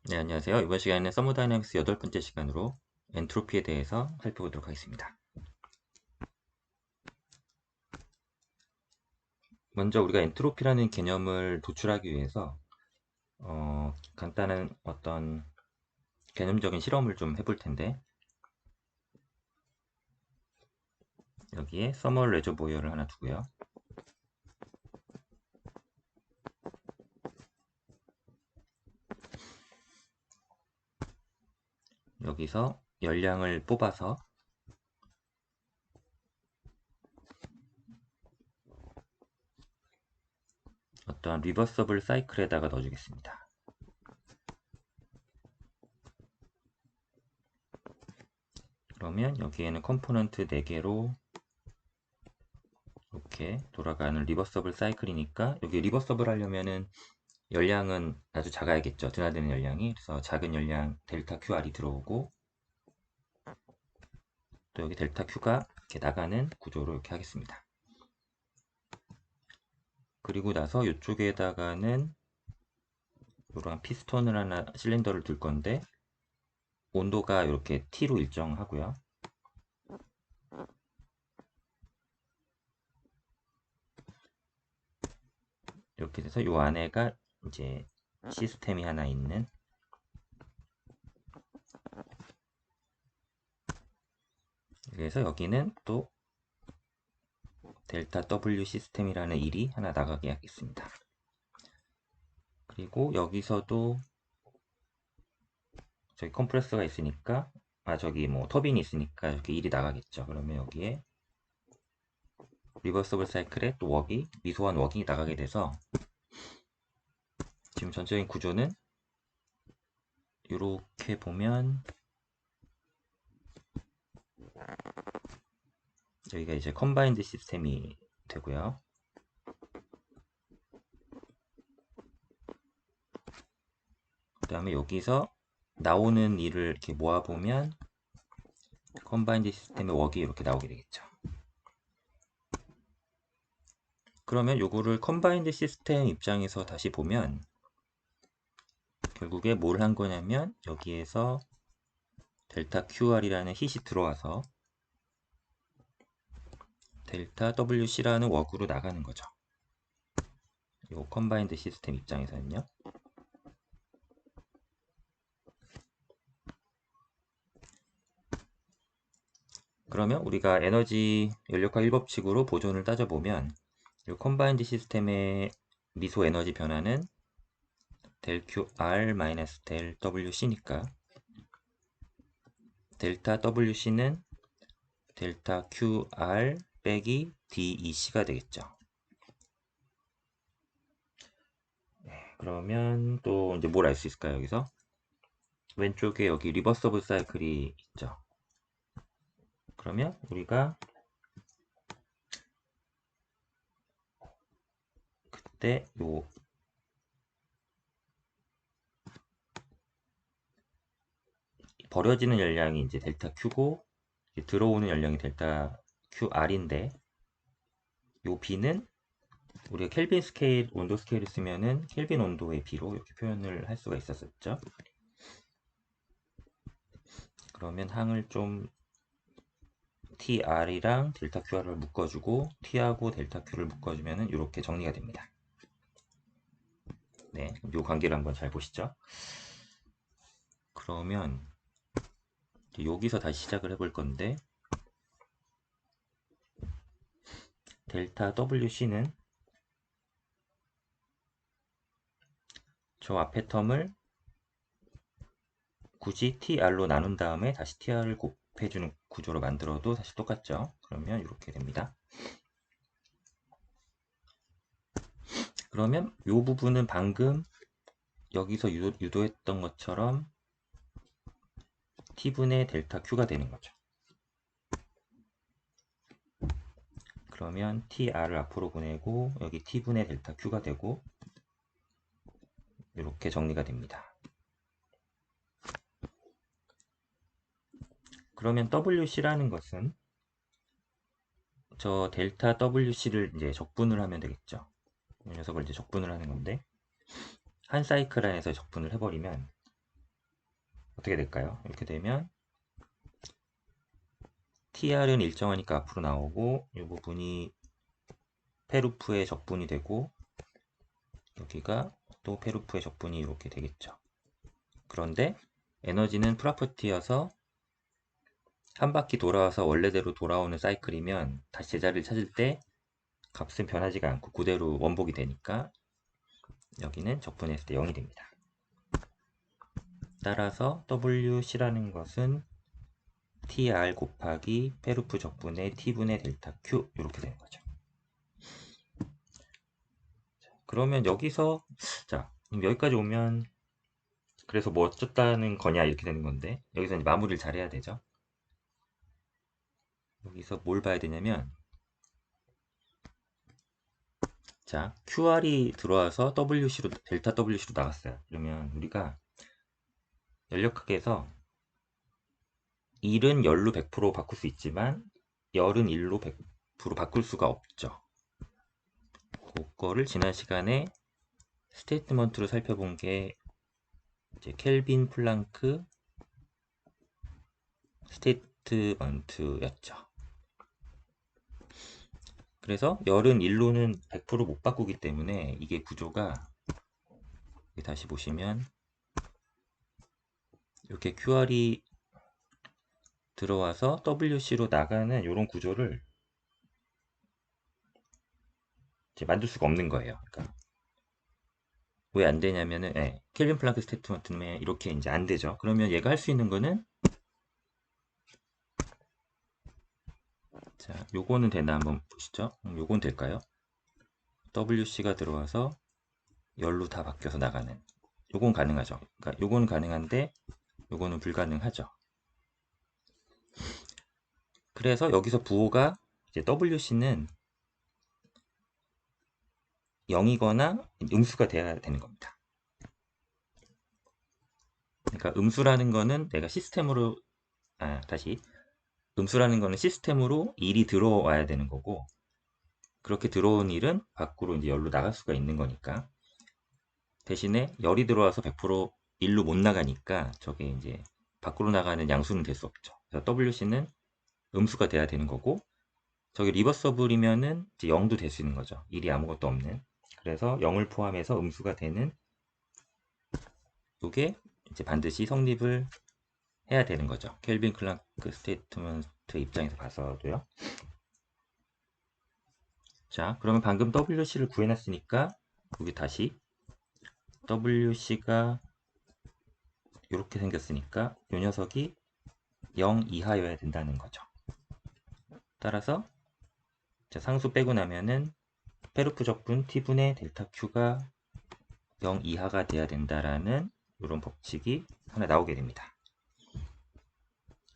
네, 안녕하세요. 이번 시간에는 서머다이내믹스 8번째 시간으로 엔트로피에 대해서 살펴보도록 하겠습니다. 먼저 우리가 엔트로피라는 개념을 도출하기 위해서 간단한 어떤 개념적인 실험을 좀 해볼 텐데, 여기에 서멀 레저보이어를 하나 두고요. 여기서 열량을 뽑아서 어떤 리버서블 사이클에다가 넣어주겠습니다. 그러면 여기에는 컴포넌트 4개로 이렇게 돌아가는 리버서블 사이클이니까, 여기 리버서블 하려면은 열량은 아주 작아야겠죠. 드나드는 열량이. 그래서 작은 열량 델타 QR이 들어오고, 또 여기 델타 Q가 이렇게 나가는 구조로 이렇게 하겠습니다. 그리고 나서 이쪽에다가는 이런 피스톤을 하나, 실린더를 둘 건데, 온도가 이렇게 T로 일정하고요. 이렇게 돼서 이 안에가 이제 시스템이 하나 있는, 그래서 여기는 또 델타 W 시스템이라는 일이 하나 나가게 하겠습니다. 그리고 여기서도 저기 컴프레서가 있으니까, 저기 뭐 터빈이 있으니까 이렇게 일이 나가겠죠. 그러면 여기에 리버서블 사이클에 또 웍이, 미소한 웍이 나가게 돼서 지금 전체적인 구조는 이렇게 보면 여기가 이제 컴바인드 시스템이 되고요. 그 다음에 여기서 나오는 일을 이렇게 모아보면 컴바인드 시스템의 웍이 이렇게 나오게 되겠죠. 그러면 요거를 컴바인드 시스템 입장에서 다시 보면 결국에 뭘 한 거냐면 여기에서 델타 QR이라는 hit이 들어와서 델타 WC라는 웍으로 나가는 거죠. 요 컴바인드 시스템 입장에서는요. 그러면 우리가 에너지 연력학 1법칙으로 보존을 따져보면 이 컴바인드 시스템의 미소 에너지 변화는 델 QR 델 WC니까 델타 WC는 델타 QR 빼기 DEC가 되겠죠. 그러면 또 이제 뭘 알 수 있을까요? 여기서 왼쪽에 여기 리버서블 사이클이 있죠. 그러면 우리가 그때 요 버려지는 열량이 이제 델타 Q고 들어오는 열량이 델타 QR인데 요 B는 우리가 켈빈 스케일, 온도 스케일을 쓰면은 켈빈 온도의 B로 이렇게 표현을 할 수가 있었었죠. 그러면 항을 좀 TR이랑 델타 QR을 묶어주고 T하고 델타 Q를 묶어주면은 이렇게 정리가 됩니다. 네, 이 관계를 한번 잘 보시죠. 그러면 여기서 다시 시작을 해볼 건데 델타 WC는 저 앞에 텀을 굳이 TR로 나눈 다음에 다시 TR을 곱해주는 구조로 만들어도 사실 똑같죠. 그러면 이렇게 됩니다. 그러면 이 부분은 방금 여기서 유도했던 것처럼 T분의 델타 Q가 되는 거죠. 그러면 TR을 앞으로 보내고 여기 T분의 델타 Q가 되고 이렇게 정리가 됩니다. 그러면 WC라는 것은 저 델타 WC를 이제 적분을 하면 되겠죠. 이 녀석을 이제 적분을 하는 건데 한 사이클 안에서 적분을 해버리면 어떻게 될까요? 이렇게 되면 tr은 일정하니까 앞으로 나오고 이 부분이 페루프의 적분이 되고 여기가 또 페루프의 적분이 이렇게 되겠죠. 그런데 에너지는 프로퍼티여서 한 바퀴 돌아와서 원래대로 돌아오는 사이클이면 다시 제자리를 찾을 때 값은 변하지가 않고 그대로 원복이 되니까 여기는 적분했을 때 0이 됩니다. 따라서 WC라는 것은 TR 곱하기 페루프 적분의 T분의 델타 Q 이렇게 되는 거죠. 그러면 여기서 자 여기까지 오면 그래서 뭐 어쩌다는 거냐 이렇게 되는 건데 여기서 이제 마무리를 잘 해야 되죠. 여기서 뭘 봐야 되냐면 자 QR이 들어와서 WC로 델타 WC로 나갔어요. 그러면 우리가 연력학에서 1은 열로 100% 바꿀 수 있지만 열은 1로 100% 바꿀 수가 없죠. 그거를 지난 시간에 스테이트먼트로 살펴본 게 이제 켈빈 플랑크 스테이트먼트였죠. 그래서 열은 1로는 100%못 바꾸기 때문에 이게 구조가 다시 보시면 이렇게 QR이 들어와서 WC로 나가는 이런 구조를 이제 만들 수가 없는 거예요. 그러니까 왜 안 되냐면은 켈빈 플랑크 스테이트먼트는 이렇게 이제 안 되죠. 그러면 얘가 할 수 있는 거는 자, 요거는 되나 한번 보시죠. 요건 될까요? WC가 들어와서 열로 다 바뀌어서 나가는. 요건 가능하죠. 그러니까 요건 가능한데 요거는 불가능하죠. 그래서 여기서 부호가 이제 WC는 0이거나 음수가 돼야 되는 겁니다. 그러니까 음수라는 거는 내가 시스템으로 다시 음수라는 거는 시스템으로 1이 들어와야 되는 거고 그렇게 들어온 1은 밖으로 이제 열로 나갈 수가 있는 거니까 대신에 열이 들어와서 100% 1로 못 나가니까 저게 이제 밖으로 나가는 양수는 될 수 없죠. 그래서 WC는 음수가 돼야 되는 거고 저기 리버서블이면은 이제 0도 될 수 있는 거죠. 1이 아무것도 없는. 그래서 0을 포함해서 음수가 되는 이게 이제 반드시 성립을 해야 되는 거죠. 켈빈 클랑크 스테이트먼트 입장에서 봐서도요. 자, 그러면 방금 WC를 구해놨으니까 여기 다시 WC가 이렇게 생겼으니까 이 녀석이 0 이하여야 된다는 거죠. 따라서 자, 상수 빼고 나면은 페루프 적분 T분의 델타 Q가 0 이하가 돼야 된다라는 이런 법칙이 하나 나오게 됩니다.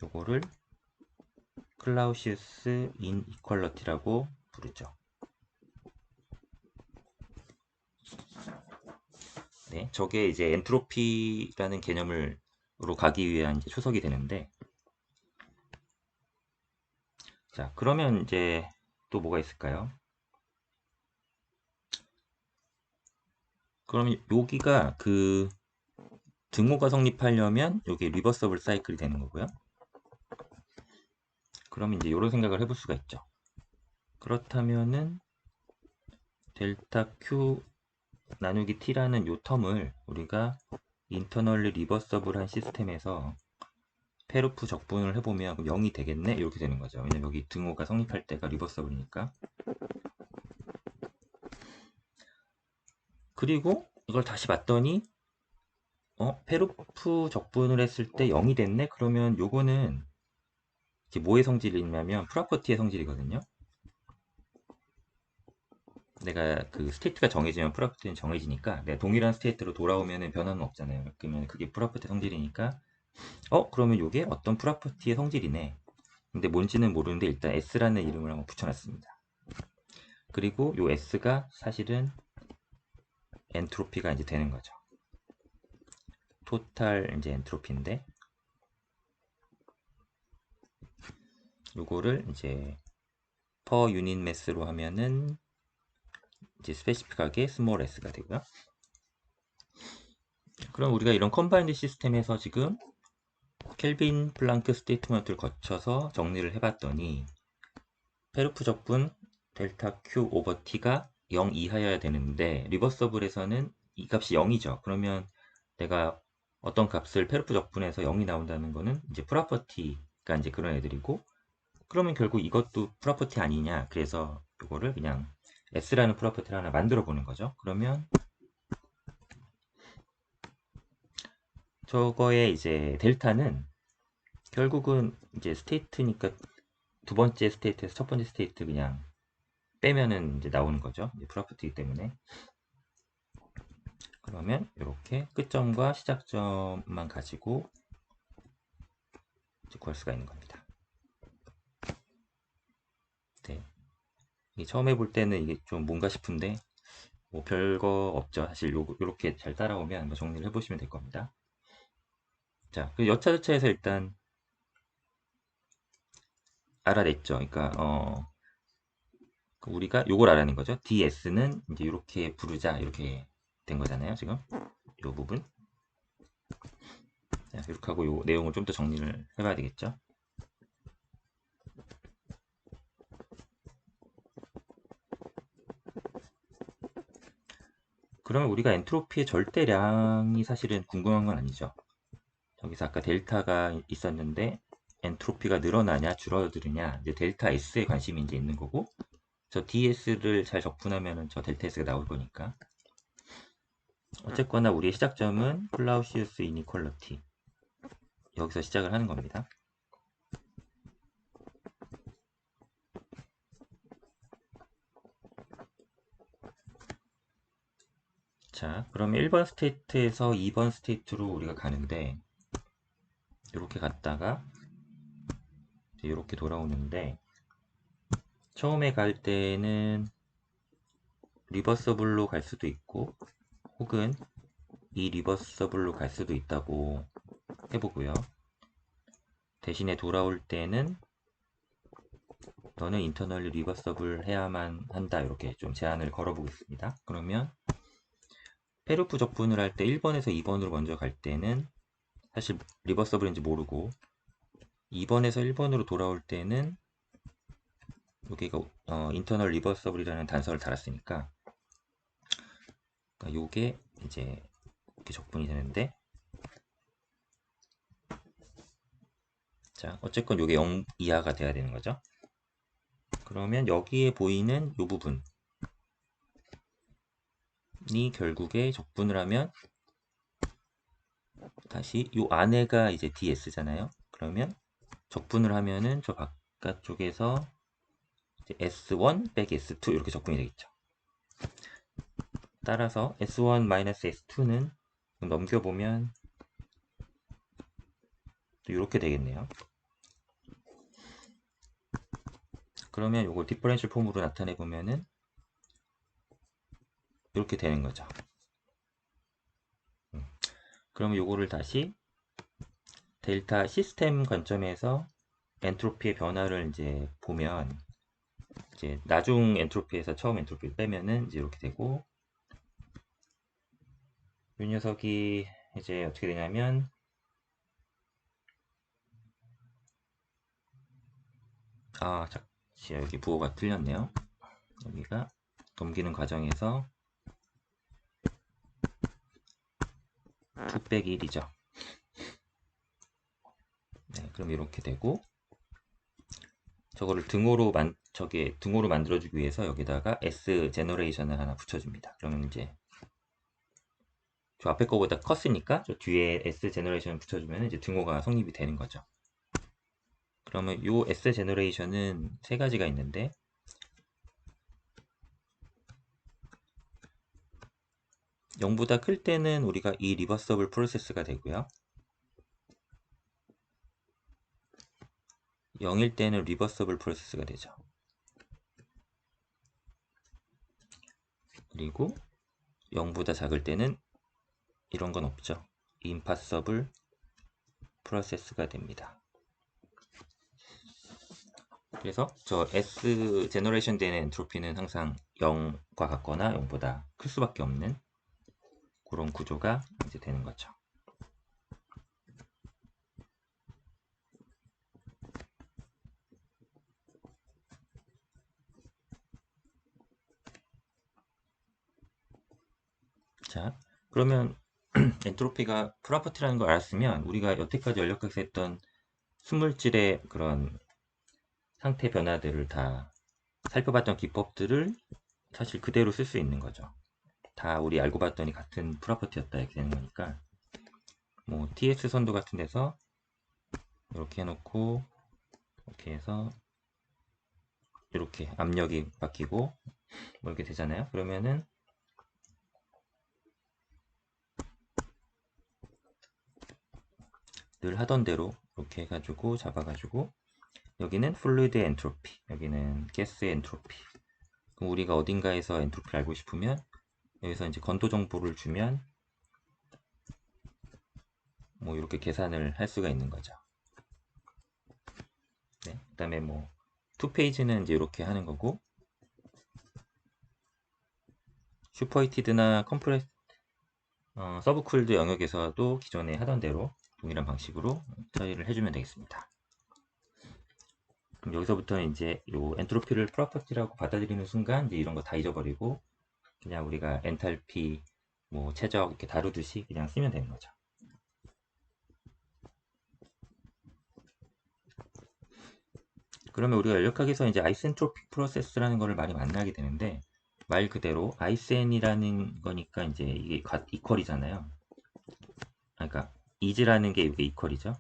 요거를 클라우시우스 인이퀄러티라고 부르죠. 네, 저게 이제 엔트로피라는 개념으로 가기 위한 이제 초석이 되는데, 자, 그러면 이제 또 뭐가 있을까요? 그러면 여기가 그 등호가 성립하려면 여기 리버서블 사이클이 되는 거고요. 그러면 이제 이런 생각을 해볼 수가 있죠. 그렇다면은 델타 Q 나누기 T라는 요 텀을 우리가 인터널리 리버서블한 시스템에서 페루프 적분을 해보면 0이 되겠네? 이렇게 되는 거죠. 왜냐면 여기 등호가 성립할 때가 리버서블이니까. 그리고 이걸 다시 봤더니 페루프 적분을 했을 때 0이 됐네? 그러면 요거는 이게 뭐의 성질이냐면 프로퍼티의 성질이거든요. 내가 그 스테이트가 정해지면 프로퍼티는 정해지니까 내가 동일한 스테이트로 돌아오면 변화는 없잖아요. 그러면 그게 프로퍼티 성질이니까 그러면 이게 어떤 프로퍼티의 성질이네. 근데 뭔지는 모르는데 일단 S라는 이름을 한번 붙여놨습니다. 그리고 요 S가 사실은 엔트로피가 이제 되는 거죠. 토탈 이제 엔트로피인데 요거를 이제 per unit mass로 하면은 이제 스페시픽하게 스몰 s가 되고요. 그럼 우리가 이런 컴바인드 시스템에서 지금 켈빈 플랑크 스테이트먼트를 거쳐서 정리를 해봤더니 페르프 적분 델타 Q 오버 T가 0 이하여야 되는데 리버서블에서는 이 값이 0이죠. 그러면 내가 어떤 값을 페르프 적분에서 0이 나온다는 거는 이제 프로퍼티가 이제 그런 애들이고, 그러면 결국 이것도 프로퍼티 아니냐. 그래서 이거를 그냥 S라는 프로퍼티를 하나 만들어 보는 거죠. 그러면 저거의 이제 델타는 결국은 이제 스테이트니까 두 번째 스테이트에서 첫 번째 스테이트 그냥 빼면은 이제 나오는 거죠. 이제 프로퍼티이기 때문에. 그러면 이렇게 끝점과 시작점만 가지고 이제 구할 수가 있는 겁니다. 네. 이게 처음 해볼 때는 이게 좀 뭔가 싶은데 뭐 별거 없죠. 사실 요렇게 잘 따라오면 한번 정리를 해보시면 될 겁니다. 자, 그 여차저차해서 일단 알아냈죠. 그러니까 우리가 요걸 알아낸 거죠. DS는 이제 이렇게 부르자 이렇게 된 거잖아요. 지금 요 부분. 자, 이렇게 하고 요 내용을 좀 더 정리를 해봐야 되겠죠. 그러면 우리가 엔트로피의 절대량이 사실은 궁금한 건 아니죠. 여기서 아까 델타가 있었는데 엔트로피가 늘어나냐 줄어드느냐, 이제 델타 S에 관심이 이제 있는 거고, 저 DS를 잘 적분하면 저 델타 S가 나올 거니까. 어쨌거나 우리의 시작점은 클라우시우스 이니퀄러티, 여기서 시작을 하는 겁니다. 자, 그러면 1번 스테이트에서 2번 스테이트로 우리가 가는데 이렇게 갔다가 이렇게 돌아오는데, 처음에 갈 때는 리버서블로 갈 수도 있고 혹은 이 리버서블로 갈 수도 있다고 해보고요. 대신에 돌아올 때는 너는 인터널리 리버서블 해야만 한다, 이렇게 좀 제한을 걸어보겠습니다. 그러면 페르프 적분을 할 때 1번에서 2번으로 먼저 갈 때는 사실 리버서블인지 모르고, 2번에서 1번으로 돌아올 때는 여기가 인터널 리버서블이라는 단서를 달았으니까 그러니까 요게 이제 이렇게 적분이 되는데, 자 어쨌건 요게 0 이하가 돼야 되는 거죠. 그러면 여기에 보이는 요 부분이 결국에 적분을 하면 다시 요 안에가 이제 DS잖아요. 그러면 적분을 하면은 저 바깥쪽에서 S1 빼기 S2 이렇게 적분이 되겠죠. 따라서 S1-S2는 넘겨보면 또 이렇게 되겠네요. 그러면 이걸 디퍼런셜 폼으로 나타내 보면은 이렇게 되는 거죠. 그러면 요거를 다시 델타 시스템 관점에서 엔트로피의 변화를 이제 보면, 이제 나중 엔트로피에서 처음 엔트로피를 빼면은 이제 이렇게 되고, 이 녀석이 이제 어떻게 되냐면 잠시 여기 부호가 틀렸네요. 여기가 넘기는 과정에서 2 빼기 1이죠. 네, 그럼 이렇게 되고, 저거를 등호로 만들어주기 위해서 여기다가 S 제너레이션을 하나 붙여줍니다. 그러면 이제 저 앞에 거보다 컸으니까 저 뒤에 S 제너레이션을 붙여주면 이제 등호가 성립이 되는 거죠. 그러면 요 S 제너레이션은 세 가지가 있는데, 0보다 클 때는 우리가 이 리버서블 프로세스가 되고요. 0일 때는 리버서블 프로세스가 되죠. 그리고 0보다 작을 때는 이런 건 없죠. 임파서블 프로세스가 됩니다. 그래서 저 S 제너레이션 되는 엔트로피는 항상 0과 같거나 0보다 클 수밖에 없는 그런 구조가 이제 되는 거죠. 자, 그러면 엔트로피가 프로퍼티라는 걸 알았으면 우리가 여태까지 연력학에서 했던 순물질의 그런 상태 변화들을 다 살펴봤던 기법들을 사실 그대로 쓸 수 있는 거죠. 다 우리 알고 봤더니 같은 프로퍼티였다 이렇게 되는 거니까 뭐 TS 선도 같은 데서 이렇게 해놓고 이렇게 해서 이렇게 압력이 바뀌고 뭐 이렇게 되잖아요. 그러면은 늘 하던 대로 이렇게 해가지고 잡아가지고 여기는 플루이드의 엔트로피, 여기는 가스의 엔트로피. 그럼 우리가 어딘가에서 엔트로피를 알고 싶으면 여기서 이제 건도 정보를 주면 뭐 이렇게 계산을 할 수가 있는 거죠. 네, 그다음에 뭐 투페이지는 이제 이렇게 하는 거고 슈퍼히티드나 컴프레스 서브쿨드 영역에서도 기존에 하던 대로 동일한 방식으로 처리를 해주면 되겠습니다. 그럼 여기서부터는 이제 요 엔트로피를 프로퍼티라고 받아들이는 순간 이제 이런 거 다 잊어버리고 그냥 우리가 엔탈피, 뭐 최적 이렇게 다루듯이 그냥 쓰면 되는 거죠. 그러면 우리가 연력학에서 이제 아이센트로픽 프로세스라는 거를 많이 만나게 되는데 말 그대로 아이센이라는 거니까 이제 이게 이퀄이잖아요. 그러니까 is라는 게 이게 이퀄이죠.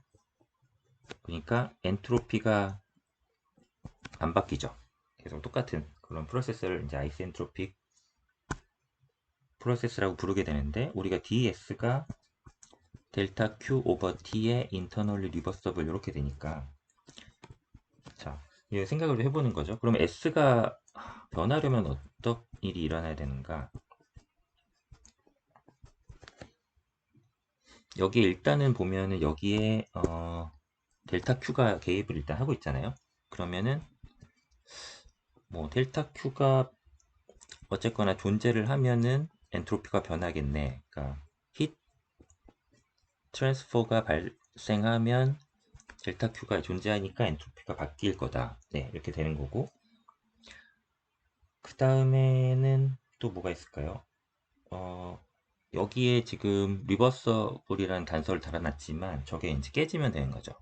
그러니까 엔트로피가 안 바뀌죠. 계속 똑같은 그런 프로세스를 이제 아이센트로픽 프로세스라고 부르게 되는데 우리가 ds가 델타 q 오버 t의 인터널리 리버서블 이렇게 되니까 자, 이 생각을 해보는 거죠. 그럼 s가 변하려면 어떤 일이 일어나야 되는가? 여기에 일단은 보면은 여기에 델타 q가 개입을 일단 하고 있잖아요. 그러면은 뭐 델타 q가 어쨌거나 존재를 하면은 엔트로피가 변하겠네. 그러니까 히트 트랜스퍼가 발생하면 델타 Q가 존재하니까 엔트로피가 바뀔 거다. 네, 이렇게 되는 거고. 그 다음에는 또 뭐가 있을까요? 여기에 지금 리버서블이라는 단서를 달아놨지만 저게 이제 깨지면 되는 거죠.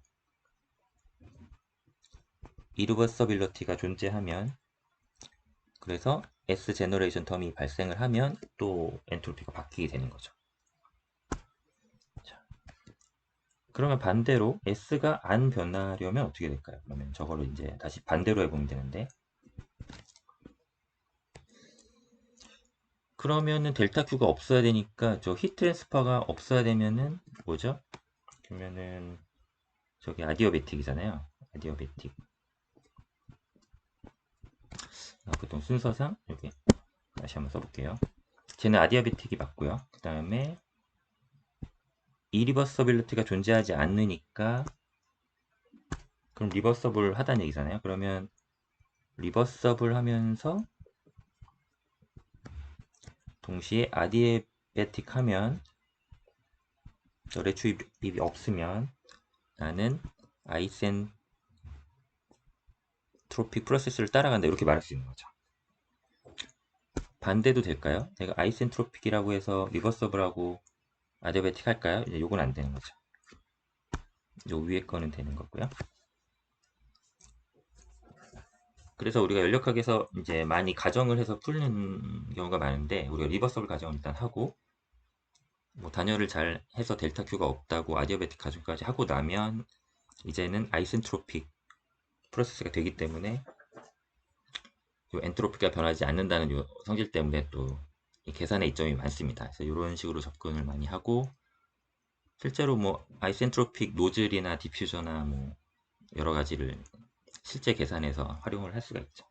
이리버서빌러티가 존재하면 그래서 S 제너레이션 텀이 발생을 하면 또 엔트로피가 바뀌게 되는 거죠. 자, 그러면 반대로 S가 안 변하려면 어떻게 될까요? 그러면 저거를 이제 다시 반대로 해보면 되는데 그러면은 델타 Q가 없어야 되니까 저 히트 트랜스퍼가 없어야 되면은 뭐죠? 그러면은 저기 아디어베틱이잖아요. 아디어베틱. 보통 순서상 여기 다시 한번 써볼게요. 쟤는 아디아베틱이 맞고요. 그 다음에 이리버서빌리티가 존재하지 않으니까 그럼 리버서블 하다는 얘기잖아요. 그러면 리버서블 하면서 동시에 아디아베틱 하면 레추입이 없으면 나는 아이센트로픽 프로세스를 따라간다 이렇게 말할 수 있는 거죠. 반대도 될까요? 내가 아이센트로픽이라고 해서 리버서블하고 아디아베틱 할까요? 이제 요건 안 되는 거죠. 요 위에 거는 되는 거고요. 그래서 우리가 연력학에서 이제 많이 가정을 해서 풀는 경우가 많은데 우리가 리버서블 가정을 일단 하고 뭐 단열을 잘 해서 델타 Q가 없다고 아디아베틱 가정까지 하고 나면 이제는 아이센트로픽 프로세스가 되기 때문에 요 엔트로피가 변하지 않는다는 요 성질 때문에 또 계산의 이점이 많습니다. 그래서 이런 식으로 접근을 많이 하고 실제로 뭐 아이센트로픽 노즐이나 디퓨저나 뭐 여러 가지를 실제 계산해서 활용을 할 수가 있죠.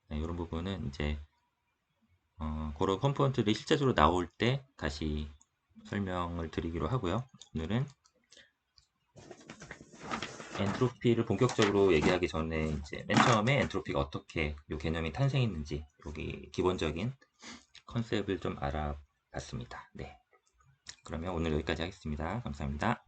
네, 이런 부분은 이제 그런 컴포넌트들이 실제적으로 나올 때 다시 설명을 드리기로 하고요. 오늘은 엔트로피를 본격적으로 얘기하기 전에 이제 맨 처음에 엔트로피가 어떻게 이 개념이 탄생했는지 여기 기본적인 컨셉을 좀 알아봤습니다. 네. 그러면 오늘 여기까지 하겠습니다. 감사합니다.